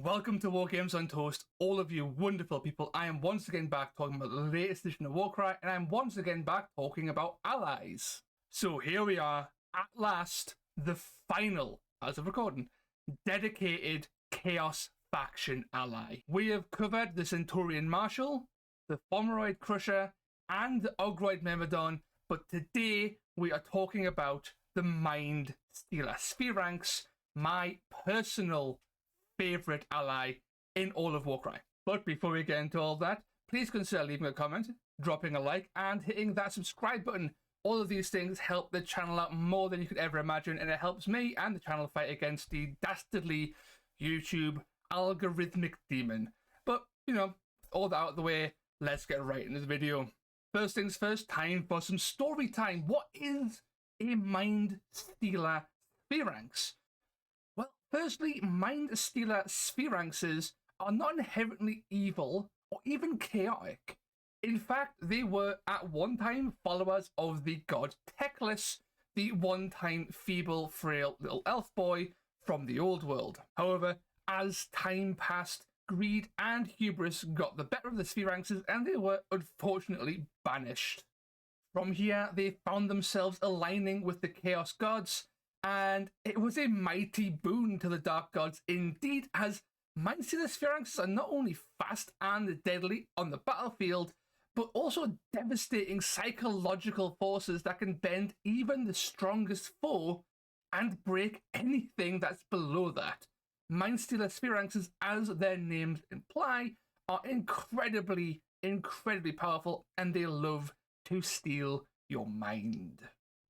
Welcome to War Games on Toast, all of you wonderful people. I am once again back talking about the latest edition of WARCRY, and I'm once again back talking about allies. So here we are, at last, the final, as of recording, dedicated Chaos faction ally. We have covered the Centaurian Marshal, the Fomeroid Crusher, and the Ogroid Myrmidon, but today we are talking about the Mindstealer Sphiranx, my personal favorite ally in all of WARCRY. But before we get into all that, please consider leaving a comment, dropping a like, and hitting that subscribe button. All of these things help the channel out more than you could ever imagine, and it helps me and the channel fight against the dastardly YouTube algorithmic demon. But, you know, all that out of the way, let's get right into the video. First things first, time for some story time. What is a Mindstealer Sphiranx? Well, firstly, Mindstealer Sphiranxes are not inherently evil or even chaotic. In fact, they were at one time followers of the god Teclis, the one-time feeble, frail little elf boy from the old world. However, as time passed, greed and hubris got the better of the Sphiranxes and they were unfortunately banished. From here, they found themselves aligning with the Chaos Gods, and it was a mighty boon to the Dark Gods indeed, as Mindstealer Sphiranxes are not only fast and deadly on the battlefield, but also devastating psychological forces that can bend even the strongest foe and break anything that's below that. Mindstealer Sphiranxes, as their names imply, are incredibly powerful, and they love to steal your mind.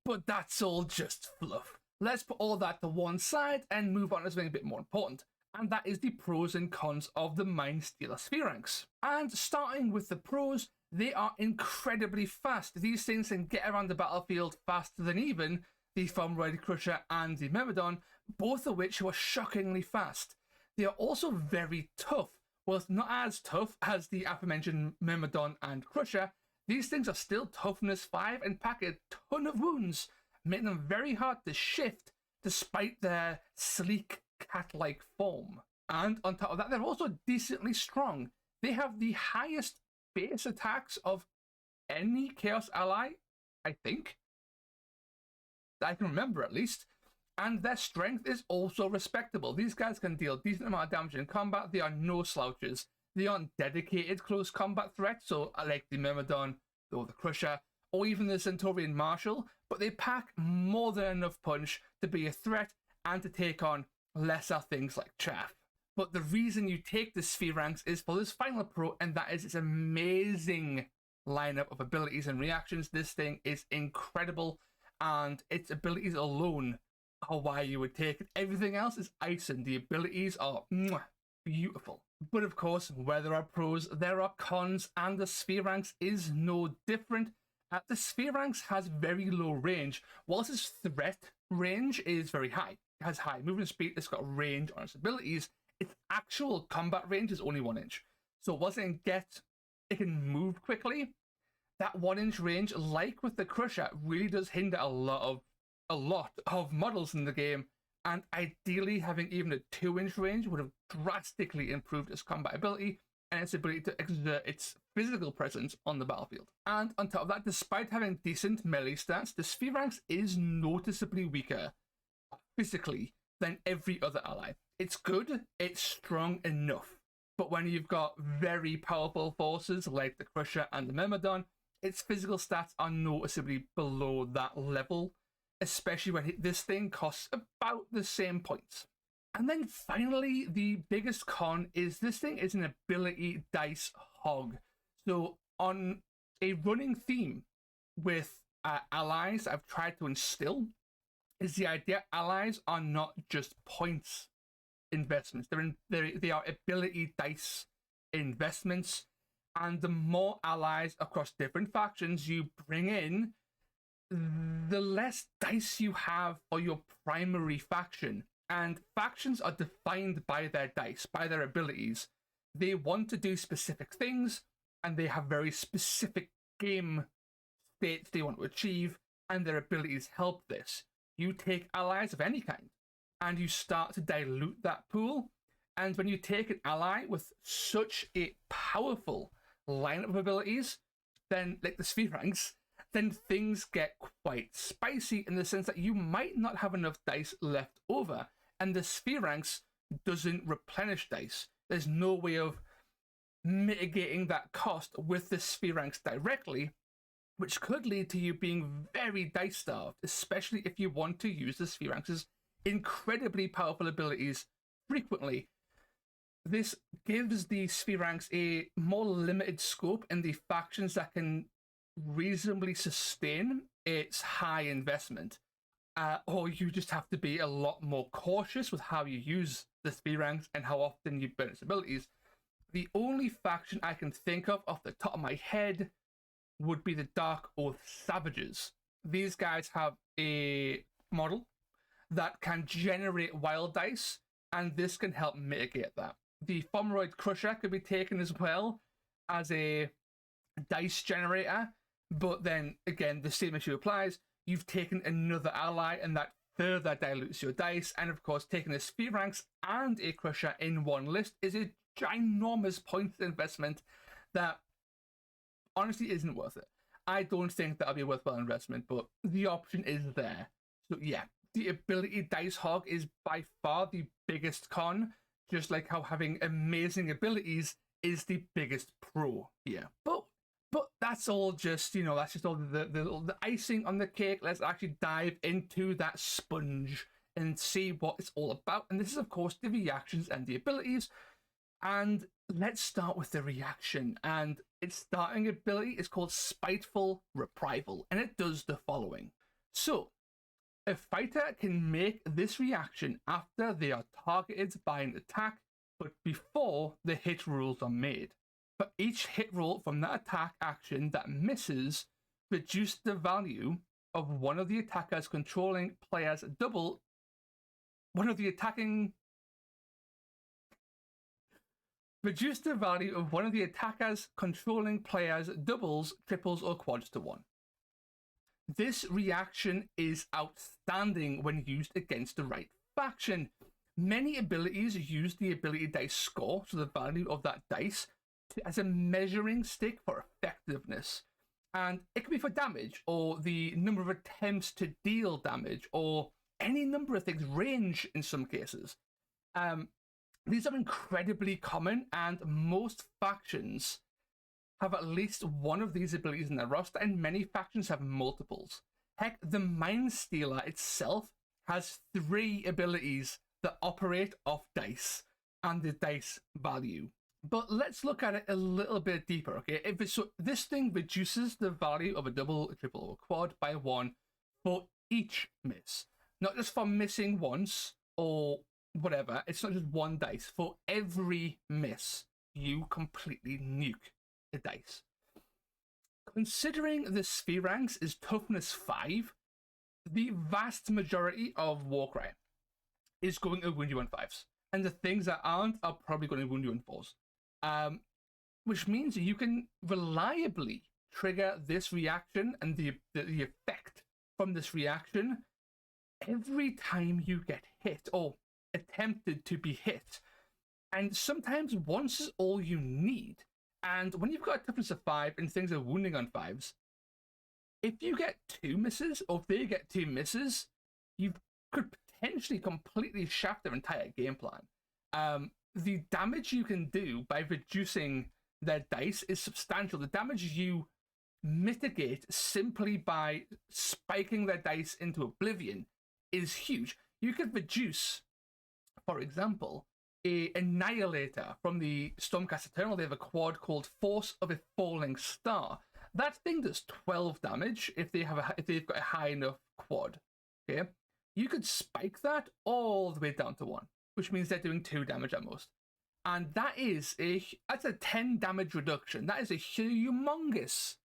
But that's all just fluff. Let's put all that to one side and move on to something a bit more important, and that is the pros and cons of the Mindstealer Sphiranx. And starting with the pros, they are incredibly fast. These things can get around the battlefield faster than even the Fomeroid Crusher and the Myrmidon, both of which were shockingly fast. They are also very tough. Whilst not as tough as the aforementioned Myrmidon and Crusher, these things are still toughness 5 and pack a ton of wounds, making them very hard to shift despite their sleek cat-like form. And on top of that, they're also decently strong. They have the highest base attacks of any Chaos ally, I think, that I can remember at least, and their strength is also respectable. These guys can deal decent amount of damage in combat. They are no slouches. They aren't dedicated close combat threats, so like the Myrmidon or the Crusher, or even the Centaurian Marshal, but they pack more than enough punch to be a threat and to take on lesser things like chaff. But the reason you take the Sphiranx is for this final pro, and that is its amazing lineup of abilities and reactions. This thing is incredible, and its abilities alone are why you would take it. Everything else is icing. The abilities are beautiful. But of course, where there are pros, there are cons, and the Sphiranx is no different. The Sphiranx has very low range, whilst its threat range is very high. It has high movement speed, it's got range on its abilities. Its actual combat range is only 1 inch. So whilst it can move quickly, that 1 inch range, like with the Crusher, really does hinder a lot of models in the game, and ideally having even a 2 inch range would have drastically improved its combat ability and its ability to exert its physical presence on the battlefield. And on top of that, despite having decent melee stats, the Sphiranx is noticeably weaker physically than every other ally. It's good, it's strong enough, but when you've got very powerful forces like the Crusher and the Myrmidon, its physical stats are noticeably below that level, especially when this thing costs about the same points. And then finally, the biggest con is this thing is an ability dice hog. So on a running theme with allies I've tried to instill is the idea allies are not just points investments. They are ability dice investments. And the more allies across different factions you bring in, the less dice you have for your primary faction. And factions are defined by their dice, by their abilities. They want to do specific things, and they have very specific game states they want to achieve, and their abilities help this. You take allies of any kind, and you start to dilute that pool, And when you take an ally with such a powerful lineup of abilities, then like the Sphiranx, then things get quite spicy in the sense that you might not have enough dice left over, and the Sphiranx doesn't replenish dice. There's no way of mitigating that cost with the Sphiranx directly, which could lead to you being very dice starved, especially if you want to use the Sphiranx's incredibly powerful abilities frequently. This gives the Sphiranx a more limited scope in the factions that can reasonably sustain its high investment. Or you just have to be a lot more cautious with how you use the Sphiranx and how often you burn its abilities. The only faction I can think of off the top of my head would be the Dark Oath Savages. These guys have a model that can generate wild dice, and this can help mitigate that. The Fomeroid Crusher could be taken as well as a dice generator, but then again, the same issue applies. You've taken another ally, and that further dilutes your dice. And of course, taking a Sphiranx and a Crusher in one list is a ginormous point investment that honestly isn't worth it. I don't think that'll be a worthwhile investment, but the option is there. So yeah, the ability dice hog is by far the biggest con, just like how having amazing abilities is the biggest pro here. But that's all just, that's just all the icing on the cake. Let's actually dive into that sponge and see what it's all about. And this is, of course, the reactions and the abilities. And let's start with the reaction. And its starting ability is called Spiteful Reprisal, and it does the following. So, a fighter can make this reaction after they are targeted by an attack, but before the hit rolls are made. For each hit roll from that attack action that misses, reduce the value of one of the attacker's controlling players double. Reduce the value of one of the attacker's controlling players doubles, triples, or quads to 1. This reaction is outstanding when used against the right faction. Many abilities use the ability dice score, so the value of that dice, as a measuring stick for effectiveness. And it can be for damage, or the number of attempts to deal damage, or any number of things, range in some cases. These are incredibly common, and most factions have at least one of these abilities in their roster, and many factions have multiples. Heck, the Mindstealer itself has 3 abilities that operate off dice and the dice value. But let's look at it a little bit deeper, okay? So this thing reduces the value of a double, a triple, or a quad by 1 for each miss. Not just for missing once or whatever. It's not just one dice. For every miss, you completely nuke a dice. Considering the Sphiranx is toughness 5, the vast majority of WARCRY is going to wound you on 5s. And the things that aren't are probably going to wound you on 4s. Which means you can reliably trigger this reaction and the effect from this reaction every time you get hit or attempted to be hit. And sometimes once is all you need. And when you've got a toughness of 5 and things are wounding on 5s, if you get 2 misses, or if they get 2 misses, you could potentially completely shaft their entire game plan. The damage you can do by reducing their dice is substantial. The damage you mitigate simply by spiking their dice into oblivion is huge. You could reduce, for example, a Annihilator from the Stormcast Eternal. They have a quad called Force of a Falling Star. That thing does 12 damage if they've got a high enough quad. Okay, you could spike that all the way down to 1, which means they're doing 2 damage at most. And that's a 10 damage reduction. That is a humongous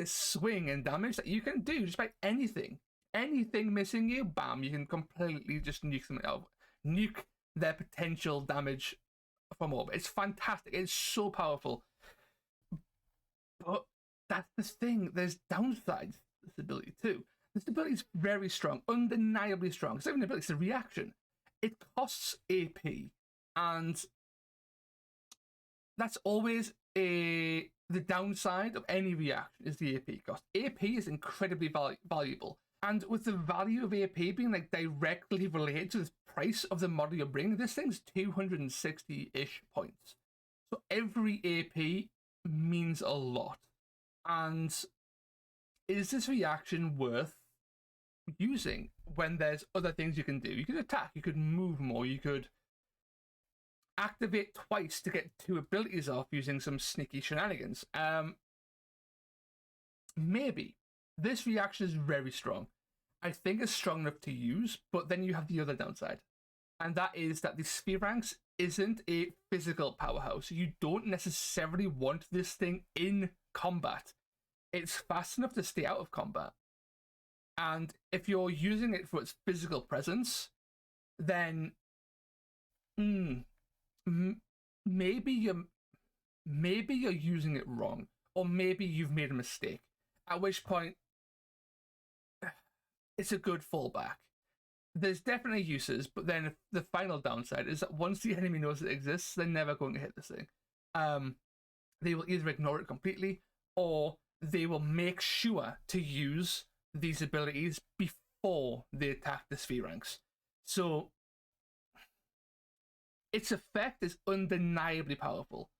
swing in damage that you can do just by anything. Anything missing you, bam, you can completely just nuke them out. Nuke their potential damage from orbit. It's fantastic. It's so powerful. But that's the thing. There's downsides to this ability too. This ability is very strong, undeniably strong. It's not even an ability, it's a reaction. It costs AP. And that's always the downside of any reaction is the AP cost. AP is incredibly valuable. And with the value of AP being like directly related to the price of the model you're bringing, this thing's 260-ish points. So every AP means a lot. And is this reaction worth using when there's other things you can do? You could attack, you could move more, you could activate twice to get 2 abilities off using some sneaky shenanigans. Maybe. This reaction is very strong. I think it's strong enough to use, but then you have the other downside. And that is that the Sphiranx isn't a physical powerhouse. You don't necessarily want this thing in combat. It's fast enough to stay out of combat. And if you're using it for its physical presence, then maybe you're using it wrong, or maybe you've made a mistake. At which point, it's a good fallback. There's definitely uses, but then the final downside is that once the enemy knows it exists, they're never going to hit this thing. They will either ignore it completely, or they will make sure to use these abilities before they attack the Sphiranx. So its effect is undeniably powerful.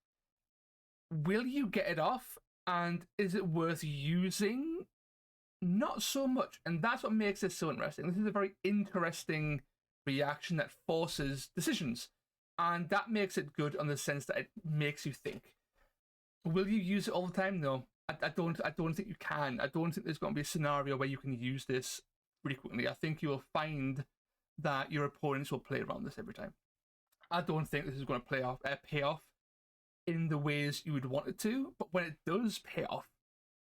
Will you get it off, and is it worth using? Not so much, and that's what makes this so interesting. This is a very interesting reaction that forces decisions, and that makes it good on the sense that it makes you think. Will you use it all the time? No, I don't think you can. I don't think there's going to be a scenario where you can use this frequently. I think you'll find that your opponents will play around this every time. I don't think this is going to pay off in the ways you would want it to, but when it does pay off,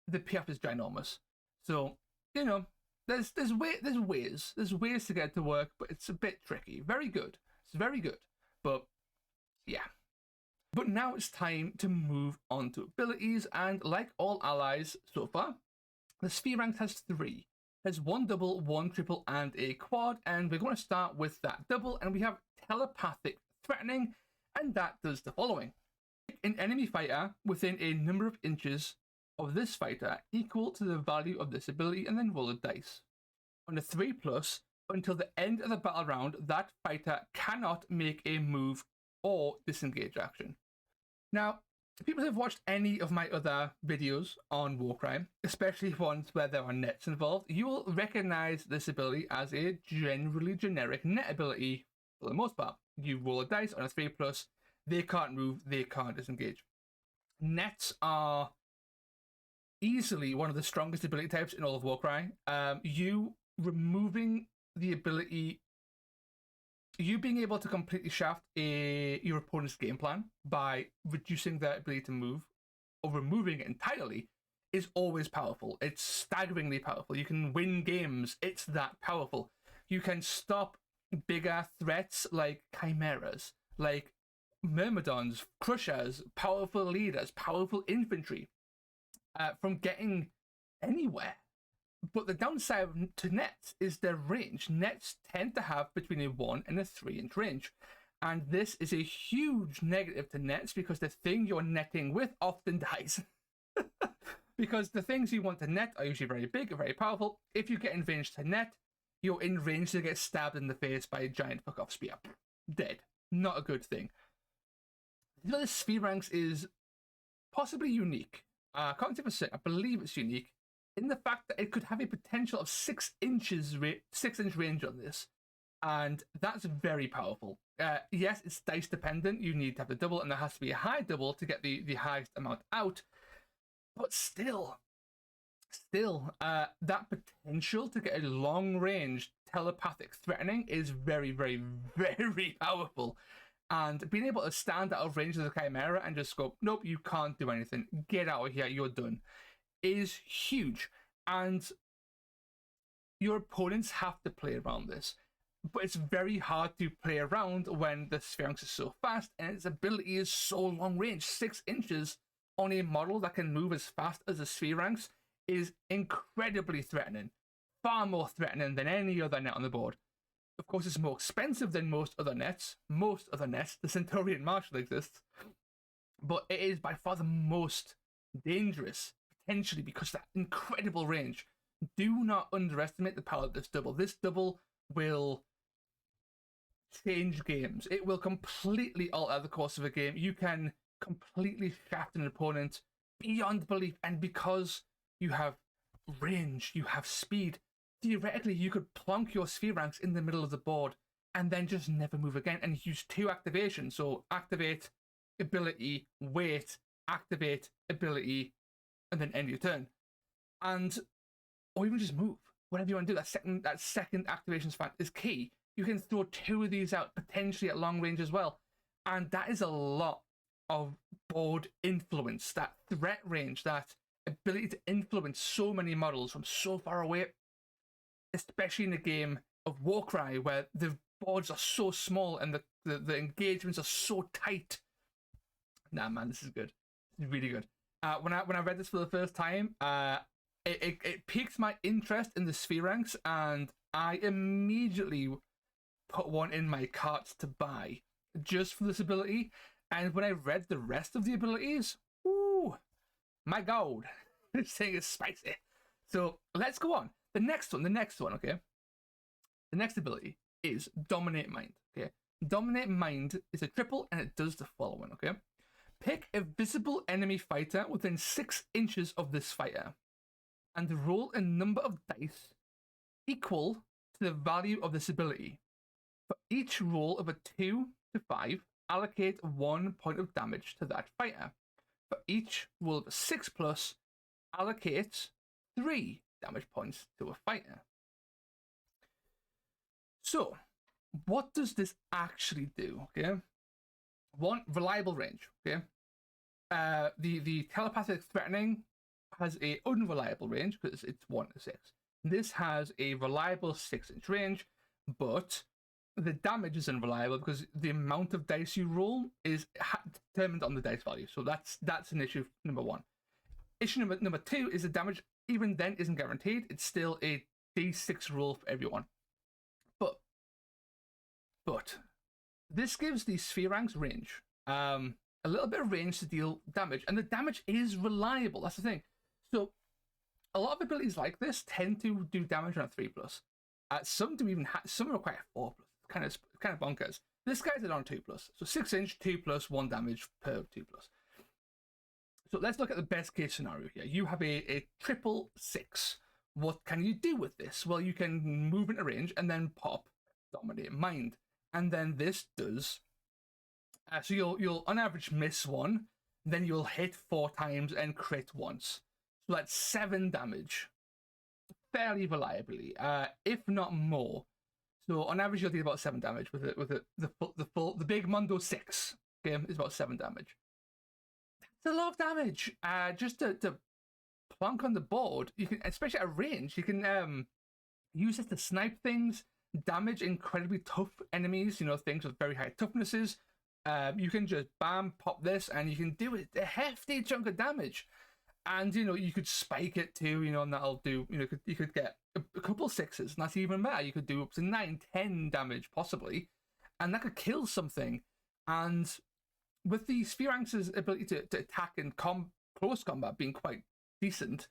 the payoff is ginormous. So, you know, there's ways to get it to work, but it's a bit tricky. Very good. It's very good. But yeah. But now it's time to move on to abilities, and like all allies so far, the Sphiranx has 3. There's 1 double, 1 triple, and a quad, and we're going to start with that double, and we have telepathic threatening, and that does the following. An enemy fighter within a number of inches of this fighter equal to the value of this ability, and then roll a dice. On a 3+, until the end of the battle round, that fighter cannot make a move or disengage action. Now, if people have watched any of my other videos on WARCRY, especially ones where there are nets involved, you will recognize this ability as a generally generic net ability for the most part. You roll a dice on a 3+, they can't move, they can't disengage. Nets are easily one of the strongest ability types in all of WARCRY. You removing the ability, you being able to completely shaft your opponent's game plan by reducing their ability to move or removing it entirely is always powerful. It's staggeringly powerful. You can win games. It's that powerful. You can stop bigger threats like chimeras, like myrmidons, crushers, powerful leaders, powerful infantry from getting anywhere. But the downside to nets is their range. Nets tend to have between a 1 and a 3-inch range. And this is a huge negative to nets because the thing you're netting with often dies. Because the things you want to net are usually very big and very powerful. If you get in range to net, you're in range to get stabbed in the face by a giant fuck-off spear. Dead. Not a good thing. The Sphiranx is possibly unique. I can't say I believe it's unique in the fact that it could have a potential of 6 inches 6-inch range on this, and that's very powerful. Yes, it's dice dependent. You need to have the double, and there has to be a high double to get the highest amount out. But still, that potential to get a long range telepathic threatening is very, very, very powerful. And being able to stand out of range as a chimera and just go, nope, you can't do anything, get out of here, you're done, is huge. And your opponents have to play around this. But it's very hard to play around when the Sphiranx is so fast and its ability is so long range. 6 inches on a model that can move as fast as a Sphiranx is incredibly threatening. Far more threatening than any other net on the board. Of course, it's more expensive than most other nets. The Centaurian Marshal exists, but it is by far the most dangerous, potentially, because of that incredible range. Do not underestimate the power of this double. This double will change games. It will completely alter the course of a game. You can completely shaft an opponent beyond belief, and because you have range, you have speed, theoretically you could plonk your Sphiranx in the middle of the board and then just never move again and use 2 activations. So activate, ability, wait, activate, ability, and then end your turn. And or even just move. Whatever you want to do, that second activation is key. You can throw 2 of these out potentially at long range as well. And that is a lot of board influence, that threat range, that ability to influence so many models from so far away, especially in a game of WARCRY where the boards are so small and the engagements are so tight. Nah, man, this is good. This is really good. When I read this for the first time, it piqued my interest in the Sphiranx, and I immediately put one in my cart to buy just for this ability. And when I read the rest of the abilities, ooh, my god, this thing is spicy. So let's go on. The next one, okay? The next ability is Dominate Mind, okay? Dominate Mind is a triple, and it does the following, okay? Pick a visible enemy fighter within 6 inches of this fighter, and roll a number of dice equal to the value of this ability. For each roll of a 2 to 5, allocate 1 point of damage to that fighter. For each roll of a 6+, allocate 3 damage points to a fighter. So, what does this actually do? Okay, 1, reliable range. Okay, the telepathic threatening has a unreliable range because it's 1 to 6. This has a reliable 6-inch range, but the damage is unreliable because the amount of dice you roll is determined on the dice value. So that's an issue number 1. Issue number 2 is the damage even then isn't guaranteed. It's still a d6 roll for everyone. But this gives the Sphiranx range, a little bit of range to deal damage, and the damage is reliable. That's the thing. So a lot of abilities like this tend to do damage on a 3+. Some do even some require 4+. Kind of bonkers. This guy's on 2+. So 6-inch, 2+, 1 damage per 2+. So let's look at the best case scenario here. You have a triple 6. What can you do with this? Well, you can move into range and then pop Dominate Mind. And then this does, so you'll on average miss 1, then you'll hit 4 times and crit once. So that's 7 damage, fairly reliably, if not more. So on average you'll do about 7 damage with it. The big Mondo 6 game is about 7 damage. That's a lot of damage. Just to plonk on the board, you can, especially at range, you can use it to snipe things. Damage incredibly tough enemies, things with very high toughnesses. You can just bam, pop this, and you can do a hefty chunk of damage. And you could spike it too, and that'll do. You could get a couple 6s, and that's even better. You could do up to 9, 10 damage possibly, and that could kill something. And with the Sphiranx's ability to attack in close combat being quite decent,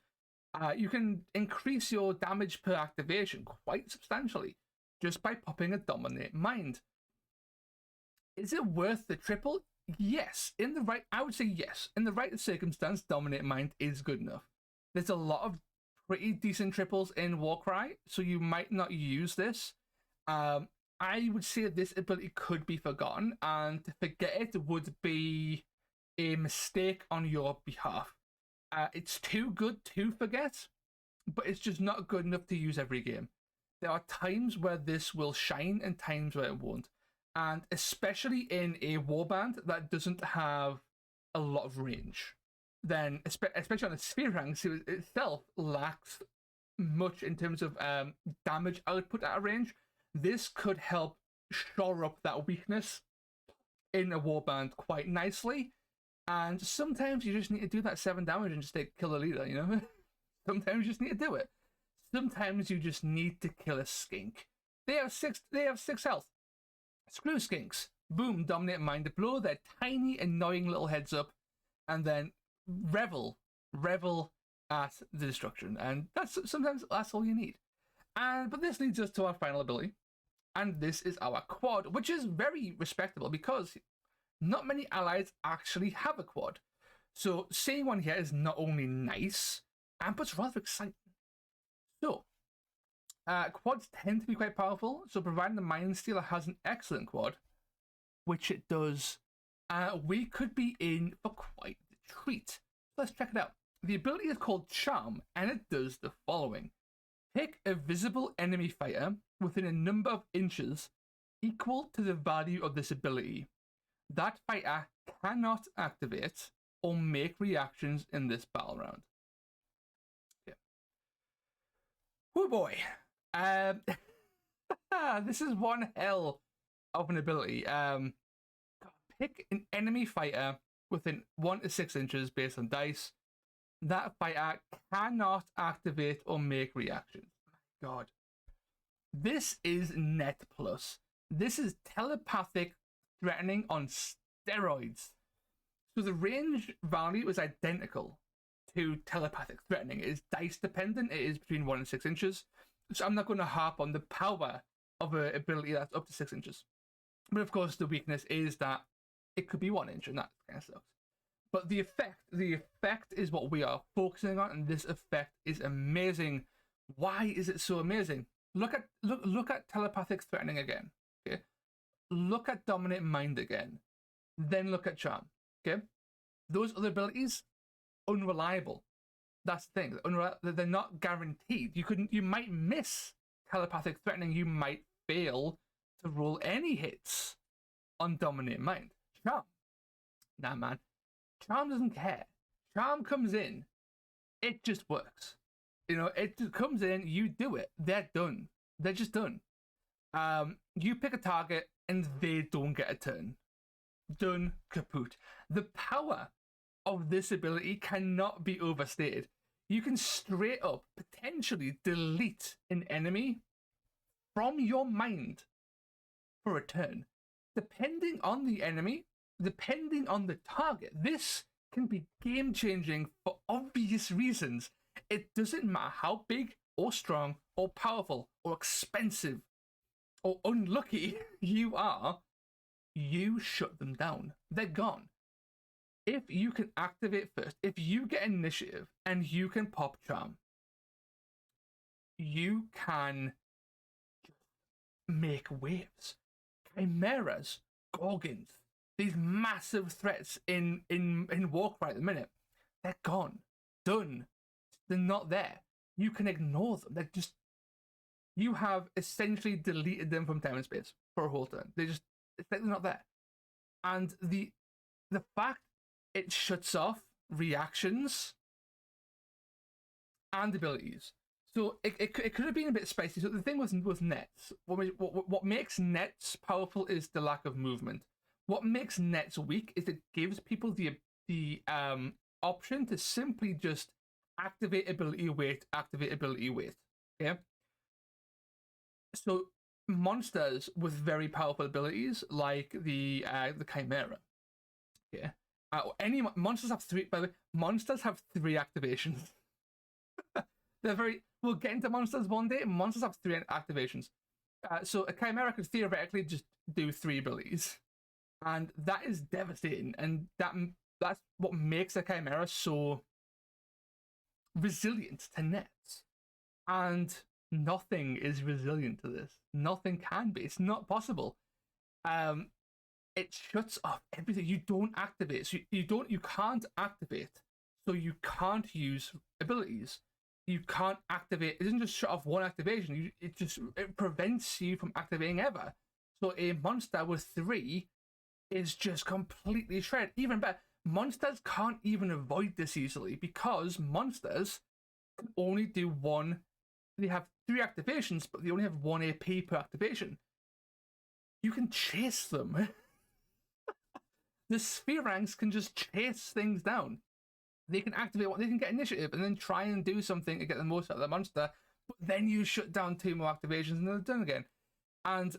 you can increase your damage per activation quite substantially just by popping a Dominate Mind. Is it worth the triple? Yes. I would say yes. In the right circumstance, Dominate Mind is good enough. There's a lot of pretty decent triples in WARCRY, so you might not use this. I would say this ability could be forgotten, and to forget it would be a mistake on your behalf. It's too good to forget, but it's just not good enough to use every game. There are times where this will shine and times where it won't. And especially in a warband that doesn't have a lot of range, then especially on the Sphiranx itself lacks much in terms of damage output at a range. This could help shore up that weakness in a warband quite nicely. And sometimes you just need to do that 7 damage and just kill the leader, Sometimes you just need to do it. Sometimes you just need to kill a skink. They have six health. Screw skinks. Boom, dominate mind. Blow their tiny, annoying little heads up, and then revel at the destruction. And sometimes that's all you need. But this leads us to our final ability, and this is our quad, which is very respectable because not many allies actually have a quad. So seeing one here is not only nice, but it's rather exciting. So quads tend to be quite powerful. So providing the Mindstealer has an excellent quad, which it does, we could be in for quite the treat. Let's check it out. The ability is called Charm, and it does the following. Pick a visible enemy fighter within a number of inches equal to the value of this ability. That fighter cannot activate or make reactions in this battle round. Yeah. Oh boy. This is one hell of an ability. Pick an enemy fighter within 1 to 6 inches based on dice. That fighter cannot activate or make reactions. My God. This is net plus. This is telepathic threatening on steroids. So the range value is identical to telepathic threatening. It is dice dependent. It is between 1 and 6 inches. So I'm not going to harp on the power of an ability that's up to 6 inches. But of course, the weakness is that it could be 1 inch, and that kind of sucks. But the effect is what we are focusing on, and this effect is amazing. Why is it so amazing? Look at telepathic threatening again. Okay, look at dominate mind again. Then look at charm. Okay, those other abilities, unreliable. That's the thing. They're not guaranteed. You might miss telepathic threatening. You might fail to roll any hits on dominate mind. Charm, nah, man. Charm doesn't care. Charm comes in, it just works. You know, it just comes in, you do it. They're done. They're just done. You pick a target and they don't get a turn. Done, kaput. The power of this ability cannot be overstated. You can straight up potentially delete an enemy from your mind for a turn. Depending on the enemy, depending on the target, this can be game-changing for obvious reasons. It doesn't matter how big or strong or powerful or expensive or unlucky you are, you shut them down. They're gone. If you can activate first, if you get initiative and you can pop charm, you can make waves. Chimeras, Gorgons, these massive threats in WARCRY at the minute, they're gone. Done. They're not there. You can ignore them. They're just... You have essentially deleted them from time and space for a whole turn. It's like they're not there. And the fact it shuts off reactions and abilities. So it could have been a bit spicy. So the thing with nets, what makes nets powerful is the lack of movement. What makes nets weak is it gives people the option to simply just activate ability wait, activate ability wait. Okay. So monsters with very powerful abilities like the Chimera. Yeah. Any monsters have 3. By the way, monsters have 3 activations. They're very. We'll get into monsters one day. Monsters have 3 activations. So a Chimera could theoretically just do 3 abilities, and that is devastating. And that's what makes a Chimera so resilient to nets. And nothing is resilient to this. Nothing can be. It's not possible. It shuts off everything. You don't activate. So you can't activate. So you can't use abilities. You can't activate. It doesn't just shut off one activation. It prevents you from activating ever. So a monster with 3 is just completely shredded. Even better, monsters can't even avoid this easily because monsters can only do 1. They have 3 activations, but they only have 1 AP per activation. You can chase them. The Sphiranx can just chase things down. They can activate what they can get initiative and then try and do something to get the most out of the monster, but then you shut down 2 more activations and they're done again. And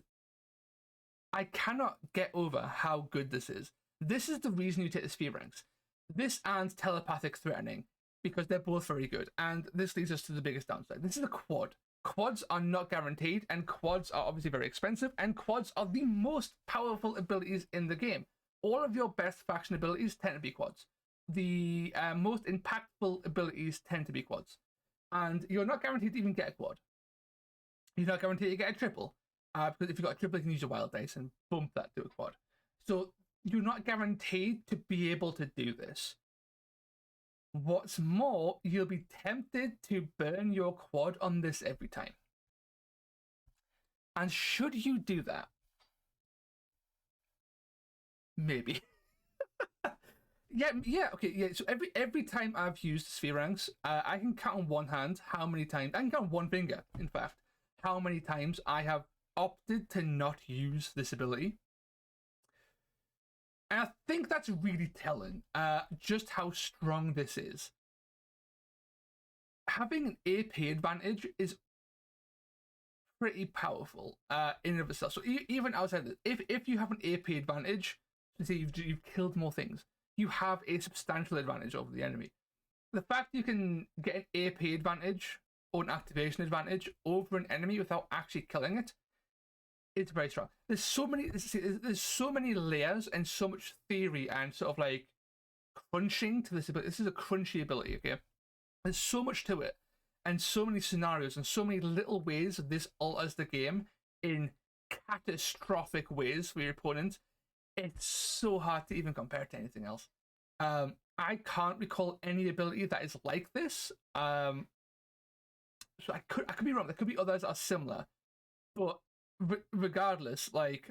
I cannot get over how good this is. This is the reason you take the Sphiranx. This and telepathic threatening, because they're both very good. And this leads us to the biggest downside. This is a quad. Quads are not guaranteed, and quads are obviously very expensive, and quads are the most powerful abilities in the game. All of your best faction abilities tend to be quads. The most impactful abilities tend to be quads. And you're not guaranteed to even get a quad. You're not guaranteed to get a triple. Because if you've got a triple, you can use your wild dice and bump that to a quad. So you're not guaranteed to be able to do this. What's more, you'll be tempted to burn your quad on this every time. And should you do that? Maybe. Yeah, okay, yeah. So every time I've used Sphiranx, I can count on one hand how many times, I can count on one finger, in fact, how many times I have opted to not use this ability. And I think that's really telling just how strong this is. Having an AP advantage is pretty powerful in and of itself. So even outside of this, if you have an AP advantage, say you've killed more things, you have a substantial advantage over the enemy. The fact you can get an AP advantage or an activation advantage over an enemy without actually killing it, it's very strong. There's so many layers and so much theory and sort of like crunching to this ability. This is a crunchy ability, okay? There's so much to it, and so many scenarios and so many little ways this alters the game in catastrophic ways for your opponent. It's so hard to even compare to anything else. I can't recall any ability that is like this. So I could be wrong. There could be others that are similar, but regardless, like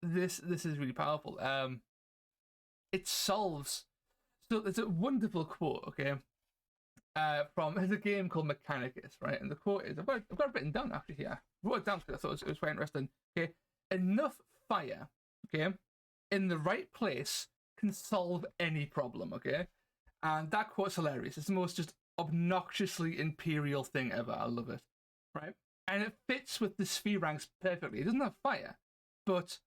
this is really powerful. It solves. So there's a wonderful quote, okay, there's a game called Mechanicus, right? And the quote is, I've got it written down actually here. I wrote it down because I thought it was quite interesting. Okay, enough fire, okay, in the right place can solve any problem, okay? And that quote's hilarious. It's the most just obnoxiously imperial thing ever. I love it, right? And it fits with the Sphiranx perfectly. It doesn't have fire, but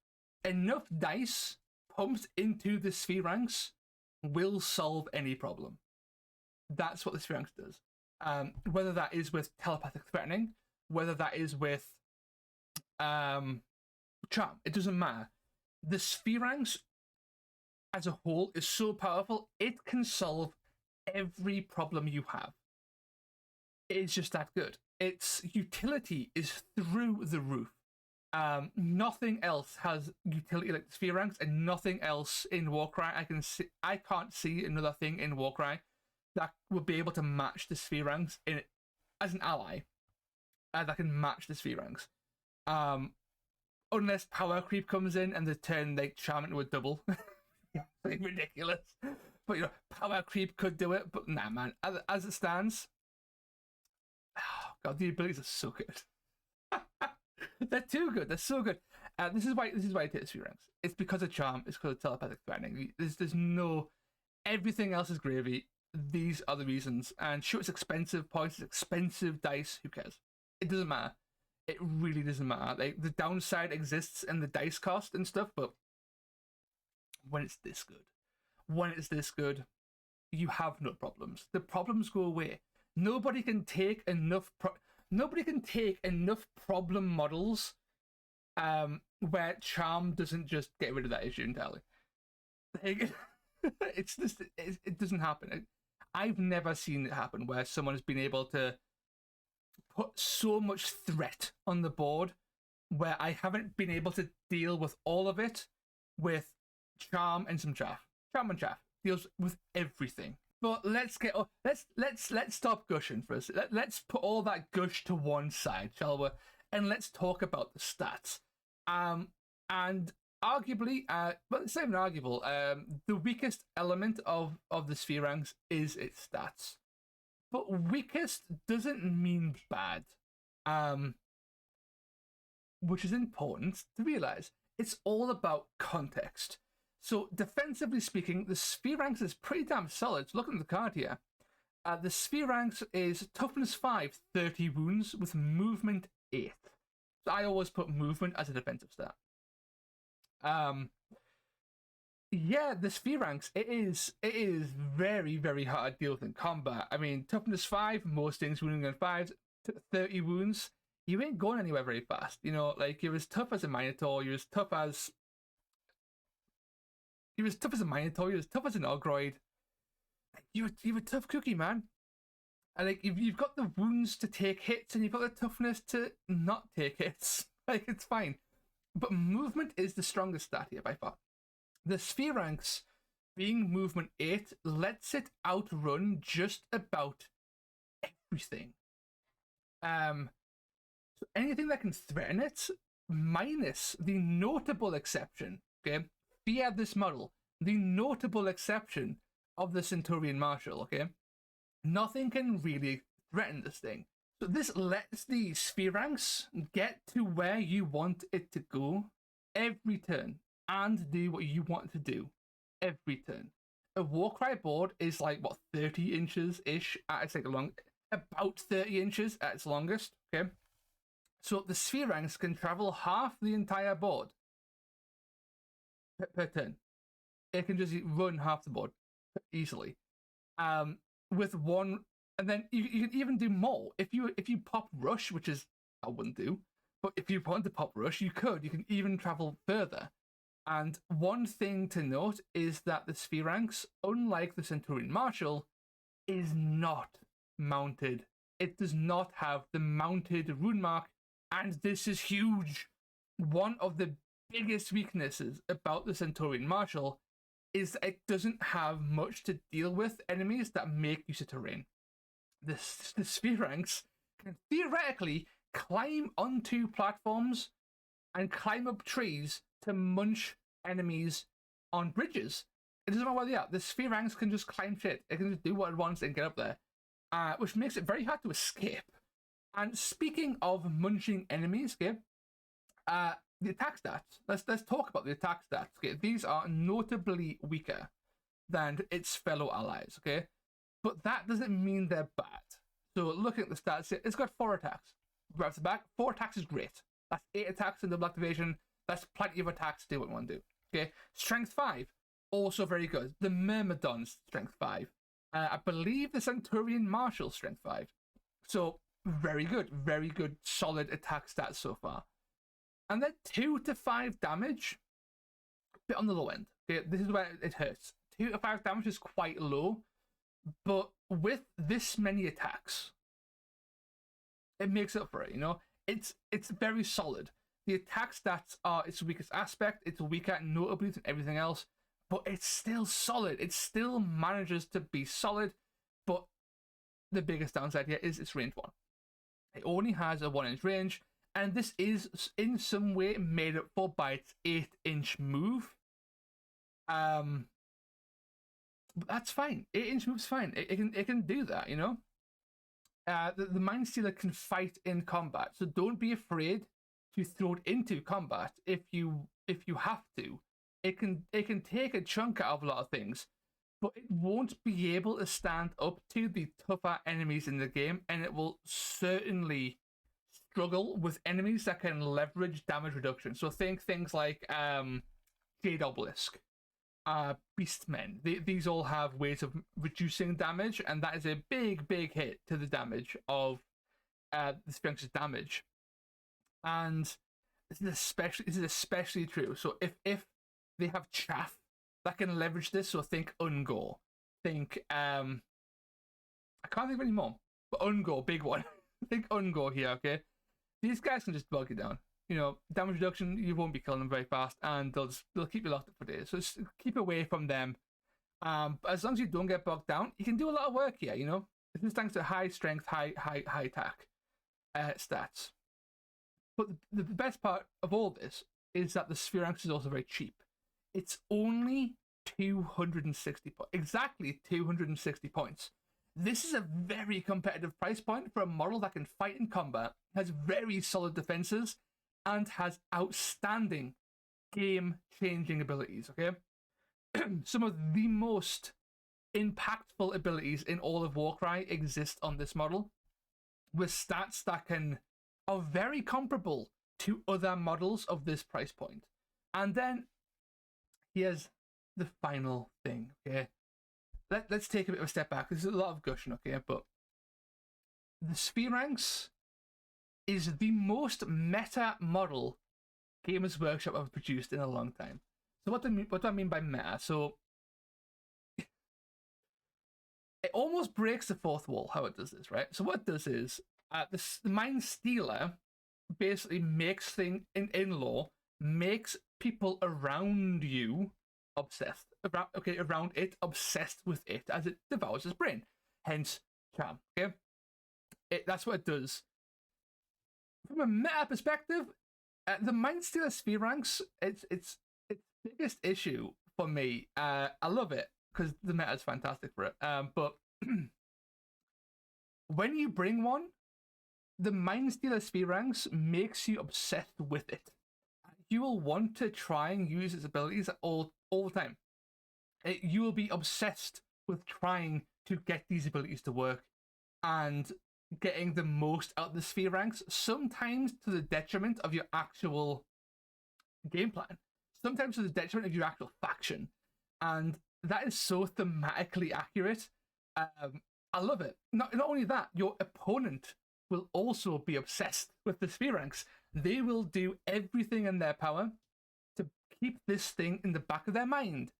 enough dice pumped into the Sphiranx will solve any problem. That's what the Sphiranx does. Whether that is with telepathic threatening, whether that is with charm, it doesn't matter. The Sphiranx as a whole is so powerful, it can solve every problem you have. It's just that good. Its utility is through the roof. Nothing else has utility like the Sphiranx, and nothing else in Warcry. I can't see another thing in Warcry that would be able to match the Sphiranx as an ally. That can match the Sphiranx. Unless power creep comes in and they turn like charm into a double. Like ridiculous. But you know, power creep could do it, but nah, man. As it stands, oh god, the abilities are so good. They're too good. They're so good. This is why I take the Sphiranx. It's because of charm. It's because of telepathic threatening. There's no, everything else is gravy. These are the reasons. And sure, it's expensive points, it's expensive dice. Who cares? It doesn't matter. It really doesn't matter. Like the downside exists in the dice cost and stuff, but when it's this good, you have no problems. The problems go away. Nobody can take enough problem models where charm doesn't just get rid of that issue entirely. Like, it doesn't happen. I've never seen it happen where someone has been able to put so much threat on the board where I haven't been able to deal with all of it with charm and some chaff. Charm and chaff deals with everything. But let's stop gushing for us. Let's put all that gush to one side, shall we? And let's talk about the stats. And arguably, well, it's not even arguable. The weakest element of the Sphiranx is its stats. But weakest doesn't mean bad. Which is important to realize. It's all about context. So defensively speaking, the Sphiranx is pretty damn solid. So looking at the card here, the Sphiranx is toughness 5, 30 wounds with movement 8. So I always put movement as a defensive stat. Yeah, the Sphiranx, it is very, very hard to deal with in combat. I mean, toughness 5, most things wounding on 5s, 30 wounds, you ain't going anywhere very fast. You know, like, you're as tough as a Minotaur, you're as tough as a Minotaur, you're as tough as an Ogroid. You're a tough cookie, man. And like, you've got the wounds to take hits, and you've got the toughness to not take hits. Like, it's fine. But movement is the strongest stat here by far. The Sphiranx, being movement 8, lets it outrun just about everything. So anything that can threaten it, minus the notable exception, okay? Via this model, the notable exception of the Centurion Marshal, okay? Nothing can really threaten this thing. So this lets the Sphiranx get to where you want it to go every turn and do what you want it to do every turn. A Warcry board is like, what, 30 inches-ish at its about 30 inches at its longest, okay? So the Sphiranx can travel half the entire board per turn. It can just run half the board easily. With one, and then you can even do more. If you pop rush, which is I wouldn't do, but if you want to pop rush, you could. You can even travel further. And one thing to note is that the Sphiranx, unlike the Centurion Marshal, is not mounted. It does not have the mounted rune mark, and this is huge. One of the biggest weaknesses about the Centurion Marshal is that it doesn't have much to deal with enemies that make use of terrain. The Sphiranx can theoretically climb onto platforms and climb up trees to munch enemies on bridges. It doesn't matter where they are. The Sphiranx can just climb shit. It can just do what it wants and get up there, which makes it very hard to escape. And speaking of munching enemies, okay, the attack stats. Let's talk about the attack stats. Okay, these are notably weaker than its fellow allies. Okay, but that doesn't mean they're bad. So looking at the stats, it's got 4 attacks. Right off the back, 4 attacks is great. That's 8 attacks in double activation. That's plenty of attacks to do what you want to do. Okay, strength 5, also very good. The Myrmidon's strength 5. I believe the Centurion Marshal strength 5. So very good, solid attack stats so far. And then 2 to 5 damage, a bit on the low end. Okay, this is where it hurts. 2 to 5 damage is quite low, but with this many attacks, it makes up for it. You know, it's very solid. The attack stats are its weakest aspect. It's weaker notably than everything else, but it's still solid. It still manages to be solid, but the biggest downside here is its range 1. It only has a 1-inch range, and this is in some way made up for by its 8-inch move. But that's fine. 8-inch move's fine. It can do that, you know. The Mindstealer can fight in combat, so don't be afraid to throw it into combat if you have to. It can take a chunk out of a lot of things, but it won't be able to stand up to the tougher enemies in the game, and it will certainly struggle with enemies that can leverage damage reduction. So think things like Jade Obelisk, Beastmen. These all have ways of reducing damage, and that is a big hit to the damage of the Sphiranx's damage. And this is especially true. So if they have chaff that can leverage this, so think Ungor, think I can't think of any more, but Ungor, big one. Think Ungor here, okay? These guys can just bug you down. You know, damage reduction, you won't be killing them very fast, and they'll keep you locked up for days. So just keep away from them. But as long as you don't get bogged down, you can do a lot of work here, you know? This is thanks to high strength, high attack stats. But the best part of all this is that the Sphiranx is also very cheap. It's only 260 points. Exactly 260 points. This is a very competitive price point for a model that can fight in combat, has very solid defenses, and has outstanding game-changing abilities, okay? Some of the most impactful abilities in all of Warcry exist on this model, with stats that are very comparable to other models of this price point. And then here's the final thing, okay? Let's take a bit of a step back. This is a lot of gushing, okay? But the Sphiranx is the most meta model Games Workshop have produced in a long time. So what do I mean by meta? So it almost breaks the fourth wall how it does this, right? So what it does is the Mindstealer basically makes things in lore, makes people around you obsessed around it, obsessed with it as it devours his brain. Hence charm. Okay, that's what it does. From a meta perspective, the Mindstealer Sphiranx, its biggest issue for me. I love it because the meta is fantastic for it. But when you bring one, the Mindstealer Sphiranx makes you obsessed with it. You will want to try and use its abilities all the time. You will be obsessed with trying to get these abilities to work and getting the most out of the Sphiranx, sometimes to the detriment of your actual game plan, sometimes to the detriment of your actual faction. And that is so thematically accurate. I love it. Not only that, your opponent will also be obsessed with the Sphiranx. They will do everything in their power to keep this thing in the back of their mind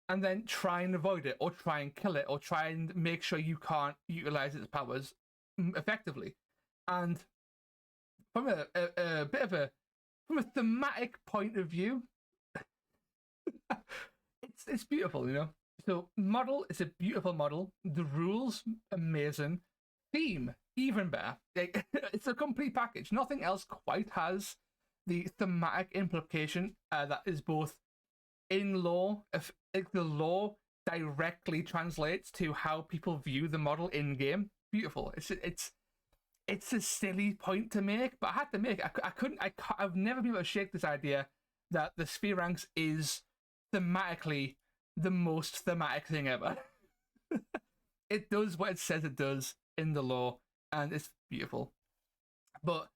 and then try and avoid it, or try and kill it, or try and make sure you can't utilize its powers effectively. And from a bit of a from a thematic point of view, it's beautiful, you know. So model is a beautiful model. The rules amazing. Theme even better. It's a complete package. Nothing else quite has the thematic implication that is both in lore. If the lore directly translates to how people view the model in game, beautiful. It's a silly point to make, but I had to make it. I've never been able to shake this idea that the Sphiranx is thematically the most thematic thing ever. It does what it says it does in the lore, and it's beautiful. But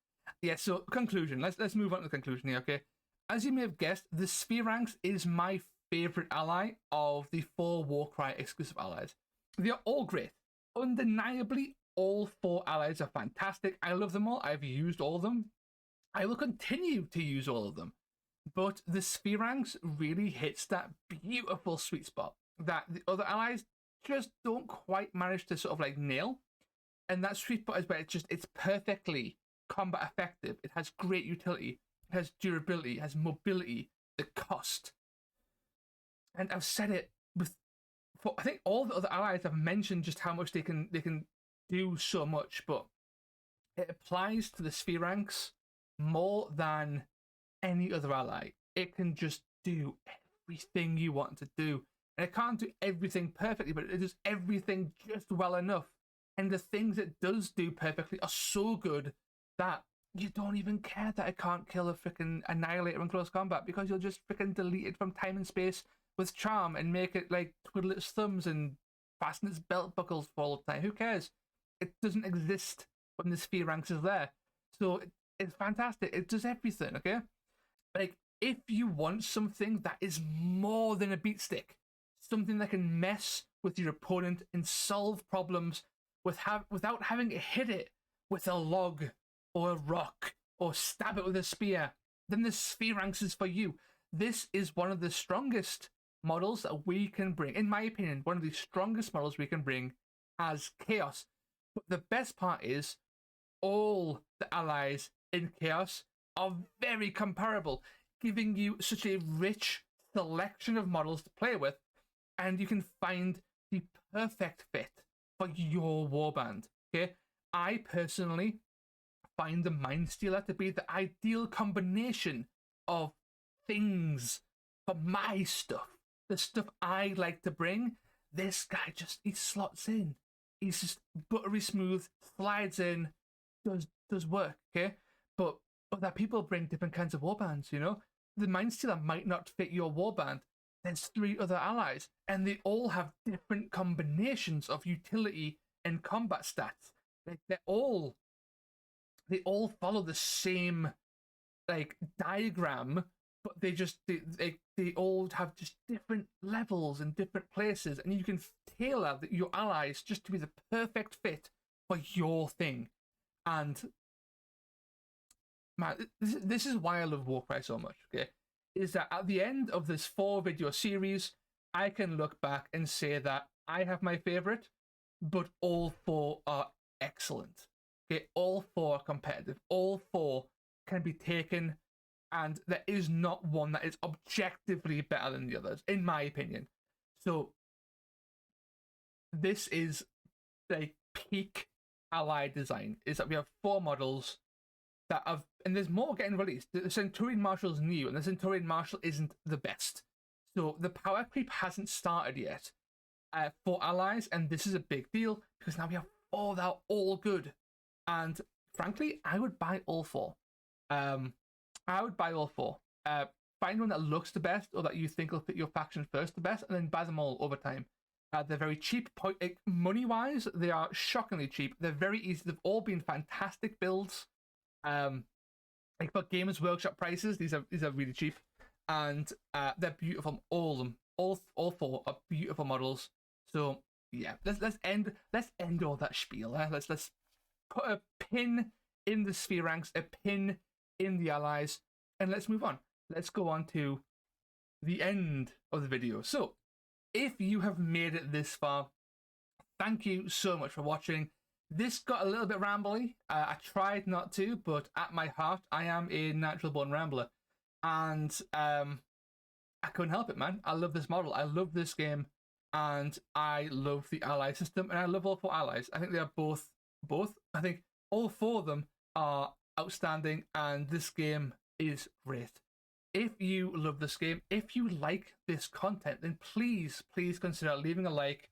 yeah, so conclusion. Let's move on to the conclusion here, okay? As you may have guessed, the Sphiranx is my favorite ally of the 4 WARCRY exclusive allies. They are all great. Undeniably, all 4 allies are fantastic. I love them all. I've used all of them. I will continue to use all of them. But the Sphiranx really hits that beautiful sweet spot that the other allies just don't quite manage to sort of like nail. And that sweet spot is where it's perfectly combat effective. It has great utility. It has durability. It has mobility. The cost. And I've said it for I think all the other allies have mentioned just how much they can do so much, but it applies to the Sphiranx more than any other ally. It can just do everything you want to do. And it can't do everything perfectly, but it does everything just well enough. And the things it does do perfectly are so good that you don't even care that it can't kill a freaking Annihilator in close combat, because you'll just freaking delete it from time and space with charm and make it like twiddle its thumbs and fasten its belt buckles for all the time. Who cares? It doesn't exist when the Sphiranx is there. So it's fantastic. It does everything, okay? Like, if you want something that is more than a beat stick, something that can mess with your opponent and solve problems without having to hit it with a log or a rock or stab it with a spear, then the Sphiranx is for you. This is one of the strongest models that we can bring. In my opinion, one of the strongest models we can bring as Chaos. But the best part is all the allies in Chaos are very comparable, giving you such a rich selection of models to play with, and you can find the perfect fit for your warband. Okay, I personally find the Mindstealer to be the ideal combination of things for my stuff, the stuff I like to bring. This guy he slots in. He's just buttery smooth, slides in, does work. Okay, but other people bring different kinds of warbands. You know, the Mindstealer might not fit your warband. There's 3 other allies, and they all have different combinations of utility and combat stats. Like they all follow the same like diagram, but they all have just different levels and different places, and you can tailor your allies just to be the perfect fit for your thing. And man, this is why I love Warcry so much. Okay, is that at the end of this 4-video series, I can look back and say that I have my favorite, but all 4 are excellent. Okay, all 4 are competitive. All 4 can be taken, and there is not one that is objectively better than the others, in my opinion. So this is like peak ally design. Is that we have 4 models that have, and there's more getting released. The Centurion Marshal is new, and the Centurion Marshal isn't the best. So the power creep hasn't started yet for allies, and this is a big deal because now we have 4 that are all good. And frankly, I would buy all 4. I would buy all 4. Find one that looks the best or that you think will fit your faction first the best, and then buy them all over time. They're very cheap. Money-wise, they are shockingly cheap. They're very easy. They've all been fantastic builds. Like for Games Workshop prices, these are really cheap, and they're beautiful. All of them, all 4 are beautiful models. So yeah, let's end all that spiel. Let's put a pin in the Sphiranx, a pin in the allies, and let's move on. Let's go on to the end of the video. So if you have made it this far, thank you so much for watching. This got a little bit rambly. I tried not to, but at my heart, I am a natural born rambler. And I couldn't help it, man. I love this model. I love this game. And I love the ally system. And I love all 4 allies. I think they are both. I think all 4 of them are outstanding. And this game is great. If you love this game, if you like this content, then please consider leaving a like,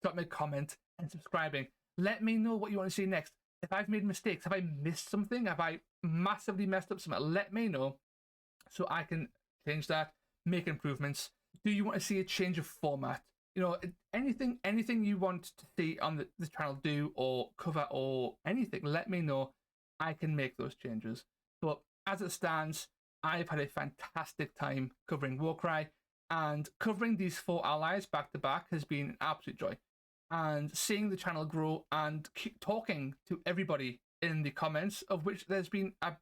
drop me a comment, and subscribing. Let me know what you want to see next. If I've made mistakes, have I missed something? Have I massively messed up something? Let me know so I can change that, make improvements. Do you want to see a change of format? You know, anything you want to see on the channel do or cover or anything, let me know. I can make those changes. But as it stands, I've had a fantastic time covering Warcry, and covering these 4 allies back to back has been an absolute joy. And seeing the channel grow and keep talking to everybody in the comments, of which there's been I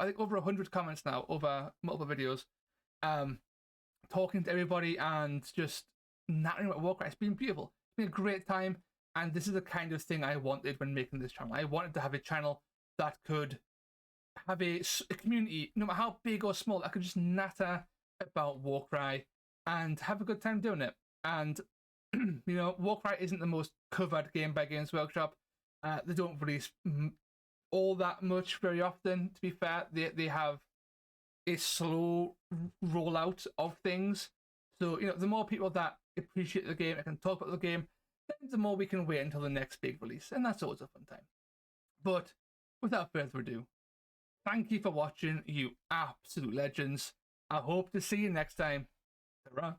think over 100 comments now over multiple videos, talking to everybody and just nattering about Warcry. It's been beautiful. It's been a great time, and this is the kind of thing I wanted when making this channel. I wanted to have a channel that could have a community, no matter how big or small, that could just natter about Warcry and have a good time doing it. And you know, Warcry isn't the most covered game by Games Workshop. They don't release all that much very often, to be fair. They have a slow rollout of things. So, you know, the more people that appreciate the game and can talk about the game, then the more we can wait until the next big release. And that's always a fun time. But without further ado, thank you for watching, you absolute legends. I hope to see you next time. Ta-ra.